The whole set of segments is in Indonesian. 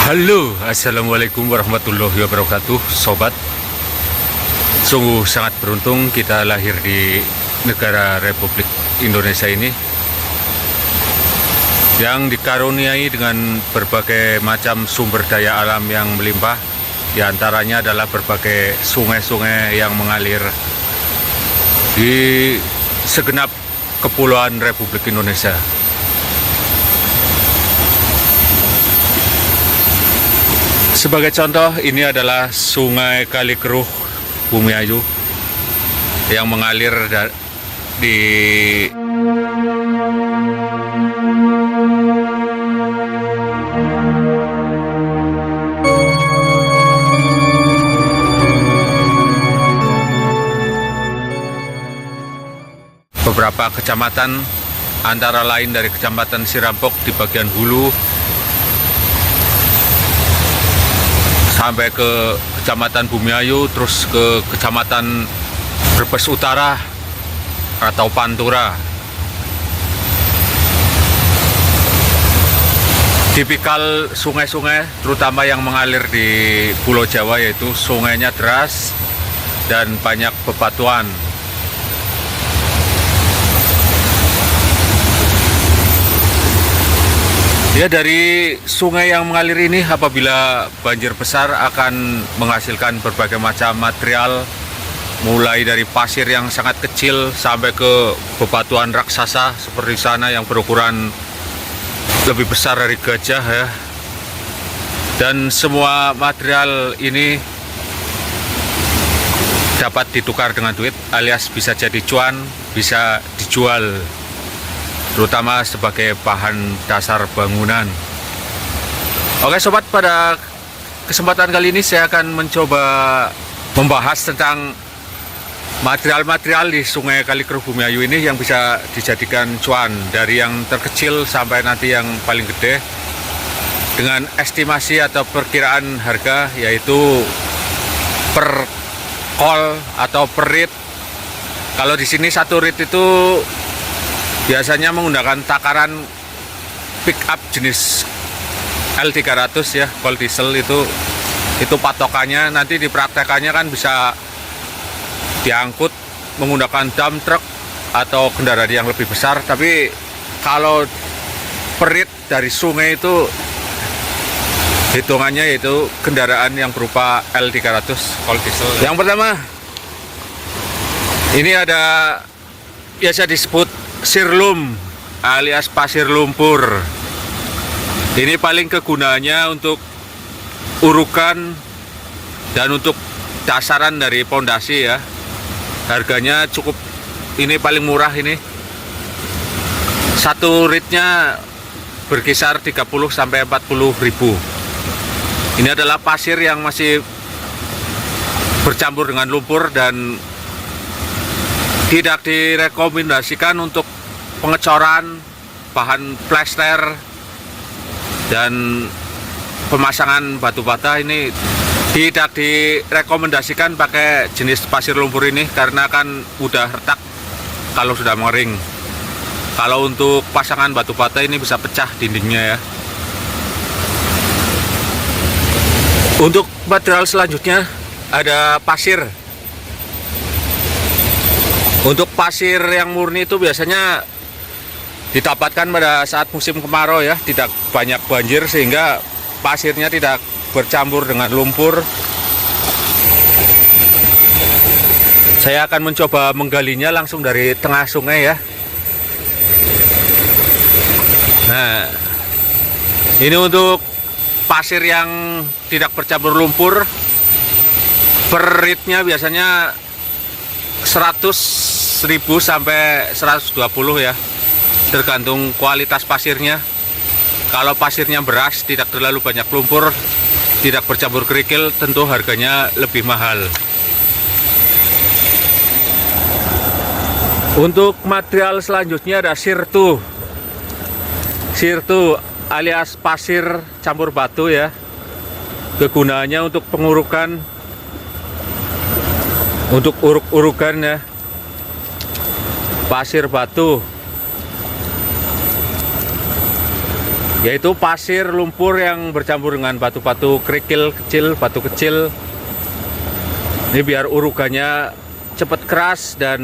Halo, assalamualaikum warahmatullahi wabarakatuh, sobat. Sungguh sangat beruntung kita lahir di negara Republik Indonesia ini yang dikaruniai dengan berbagai macam sumber daya alam yang melimpah. Di antaranya adalah berbagai sungai-sungai yang mengalir di segenap kepulauan Republik Indonesia. Sebagai contoh, ini adalah Sungai Kalikeruh Bumiayu yang mengalir di beberapa kecamatan, antara lain dari Kecamatan Sirampok di bagian hulu sampai ke Kecamatan Bumiayu, terus ke Kecamatan Brebes Utara atau Pantura. Tipikal sungai-sungai terutama yang mengalir di Pulau Jawa, yaitu sungainya deras dan banyak bebatuan. Ya, dari sungai yang mengalir ini apabila banjir besar akan menghasilkan berbagai macam material, mulai dari pasir yang sangat kecil sampai ke bebatuan raksasa seperti sana yang berukuran lebih besar dari gajah ya. Dan semua material ini dapat ditukar dengan duit, alias bisa jadi cuan, bisa dijual, terutama sebagai bahan dasar bangunan. Oke sobat, pada kesempatan kali ini saya akan mencoba membahas tentang material-material di Sungai Kalikeruh Bumiayu ini yang bisa dijadikan cuan, dari yang terkecil sampai nanti yang paling gede, dengan estimasi atau perkiraan harga, yaitu per kol atau per rit. Kalau di sini satu rit itu biasanya menggunakan takaran pick up jenis L300 ya, kol diesel itu patokannya. Nanti dipraktekannya kan bisa diangkut menggunakan dump truck atau kendaraan yang lebih besar. Tapi kalau perit dari sungai itu hitungannya yaitu kendaraan yang berupa L300 kol diesel. Yang pertama, ini ada biasa disebut sirlum alias pasir lumpur. Ini paling kegunaannya untuk urukan dan untuk dasaran dari pondasi ya. Harganya cukup, ini paling murah ini. Satu ritnya berkisar 30 sampai 40 ribu. Ini adalah pasir yang masih bercampur dengan lumpur dan tidak direkomendasikan untuk pengecoran, bahan plester, dan pemasangan batu bata. Ini tidak direkomendasikan pakai jenis pasir lumpur ini karena kan mudah retak kalau sudah mengering. Kalau untuk pasangan batu bata ini bisa pecah dindingnya ya. Untuk material selanjutnya ada pasir. Untuk pasir yang murni itu biasanya didapatkan pada saat musim kemarau ya, tidak banyak banjir sehingga pasirnya tidak bercampur dengan lumpur. Saya akan mencoba menggalinya langsung dari tengah sungai ya. Nah, ini untuk pasir yang tidak bercampur lumpur, per ritnya biasanya 100.000 sampai 120 ya, tergantung kualitas pasirnya. Kalau pasirnya beras, tidak terlalu banyak lumpur, tidak bercampur kerikil, tentu harganya lebih mahal. Untuk material selanjutnya ada sirtu. Sirtu alias pasir campur batu ya. Kegunaannya untuk pengurukan, untuk uruk-urukan ya, pasir batu. yaitu pasir lumpur yang bercampur dengan batu-batu kerikil kecil, batu kecil. Ini biar urugannya cepat keras dan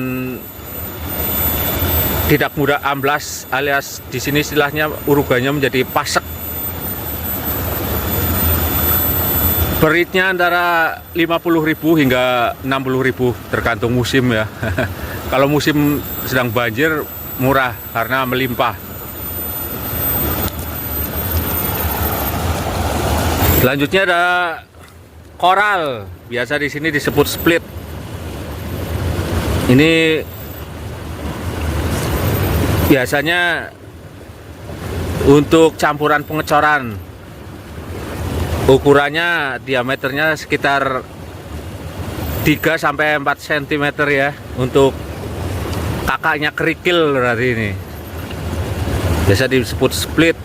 tidak mudah amblas, alias di sini istilahnya urugannya menjadi pasek. Beritnya antara 50.000 hingga 60.000 tergantung musim ya. Kalau musim sedang banjir murah karena melimpah. Selanjutnya ada koral, biasa di sini disebut split. Ini biasanya untuk campuran pengecoran. Ukurannya diameternya sekitar 3-4 cm ya, untuk kakaknya kerikil berarti ini. Biasa disebut split.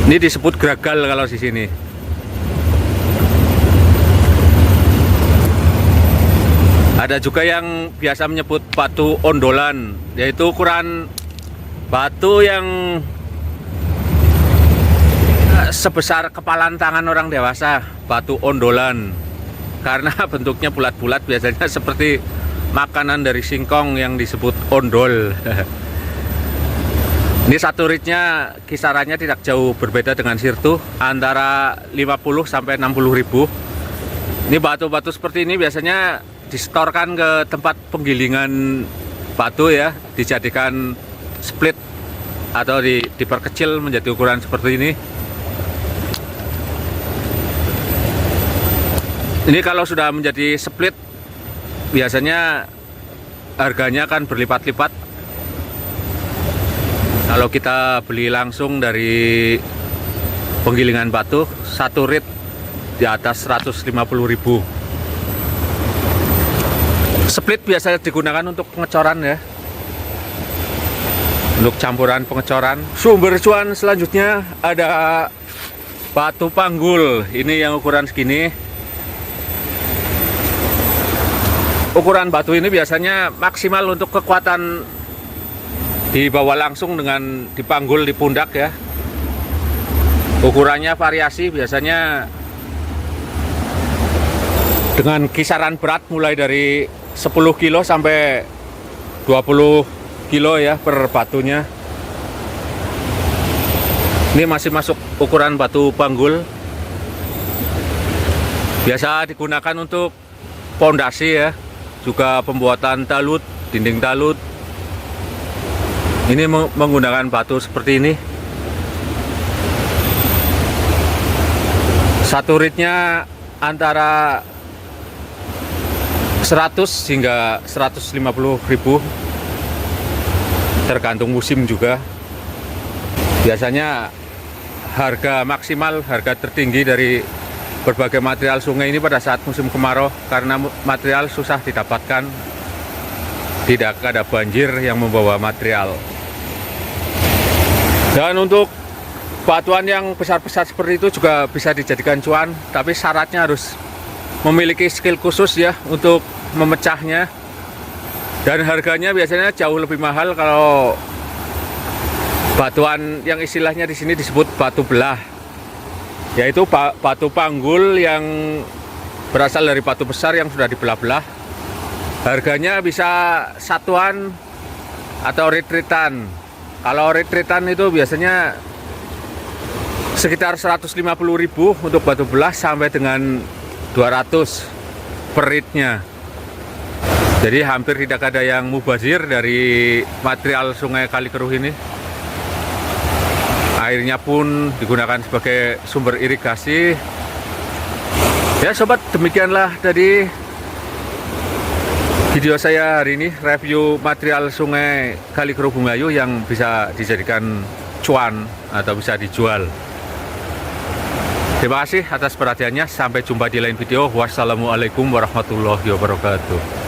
Ini disebut gragal kalau di sini. Ada juga yang biasa menyebut batu ondolan, yaitu ukuran batu yang sebesar kepalan tangan orang dewasa, batu ondolan. Karena bentuknya bulat-bulat, biasanya seperti makanan dari singkong yang disebut ondol. Ini satu ritnya kisarannya tidak jauh berbeda dengan sirtu, antara 50 sampai 60.000. Ini batu-batu seperti ini biasanya disetorkan ke tempat penggilingan batu ya, dijadikan split atau diperkecil menjadi ukuran seperti ini. Ini kalau sudah menjadi split biasanya harganya akan berlipat-lipat. Kalau kita beli langsung dari penggilingan batu, satu rit di atas 150.000. Split biasanya digunakan untuk pengecoran ya, untuk campuran pengecoran. Sumber cuan selanjutnya ada batu panggul. Ini yang ukuran segini. Ukuran batu ini biasanya maksimal untuk kekuatan dibawa langsung dengan dipanggul di pundak ya. Ukurannya variasi, biasanya dengan kisaran berat mulai dari 10 kilo sampai 20 kilo ya per batunya. Ini masih masuk ukuran batu panggul. Biasa digunakan untuk pondasi ya, juga pembuatan talut, dinding talut. Ini menggunakan batu seperti ini. Satu ritnya antara 100 hingga 150.000, tergantung musim juga. Biasanya harga maksimal, harga tertinggi dari berbagai material sungai ini pada saat musim kemarau, karena material susah didapatkan, tidak ada banjir yang membawa material. Dan untuk batuan yang besar-besar seperti itu juga bisa dijadikan cuan, tapi syaratnya harus memiliki skill khusus ya untuk memecahnya. Dan harganya biasanya jauh lebih mahal kalau batuan yang istilahnya di sini disebut batu belah, yaitu batu panggul yang berasal dari batu besar yang sudah dibelah-belah. Harganya bisa satuan atau rit-ritan. Kalau rit-ritan itu biasanya sekitar 150.000 untuk batu belah sampai dengan 200 per ritnya. Jadi hampir tidak ada yang mubazir dari material sungai Kalikeruh ini. Airnya pun digunakan sebagai sumber irigasi. Ya sobat, demikianlah tadi video saya hari ini, review material sungai Kalikeruh Bumayu yang bisa dijadikan cuan atau bisa dijual. Terima kasih atas perhatiannya. Sampai jumpa di lain video. Wassalamualaikum warahmatullahi wabarakatuh.